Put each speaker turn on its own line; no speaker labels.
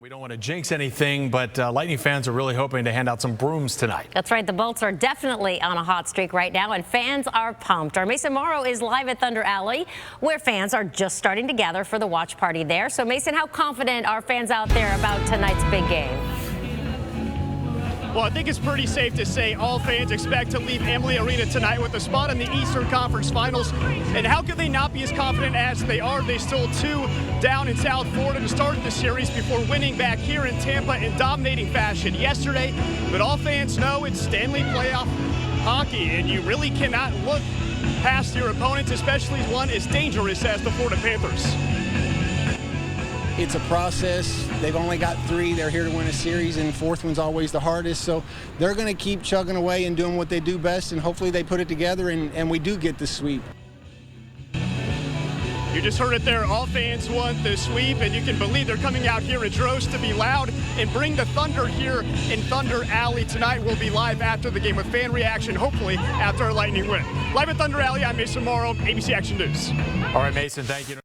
We don't want to jinx anything, but Lightning fans are really hoping to hand out some brooms tonight.
That's right. The Bolts are definitely on a hot streak right now, and fans are pumped. Our Mason Morrow is live at Thunder Alley, where fans are just starting to gather for the watch party there. So, Mason, how confident are fans out there about tonight's big game?
Well, I think it's pretty safe to say all fans expect to leave Amalie Arena tonight with a spot in the Eastern Conference Finals. And how could they not be as confident as they are? They stole 2 down in South Florida to start the series before winning back here in Tampa in dominating fashion yesterday. But all fans know it's Stanley playoff hockey, and you really cannot look past your opponents, especially one as dangerous as the Florida Panthers.
It's a process. They've only got 3. They're here to win a series, and 4th one's always the hardest. So they're going to keep chugging away and doing what they do best, and hopefully they put it together and we do get the sweep.
You just heard it there. All fans want the sweep, and you can believe they're coming out here in droves to be loud and bring the thunder here in Thunder Alley tonight. We'll be live after the game with fan reaction, hopefully after a Lightning win. Live at Thunder Alley, I'm Mason Morrow, ABC Action News.
All right, Mason, thank you.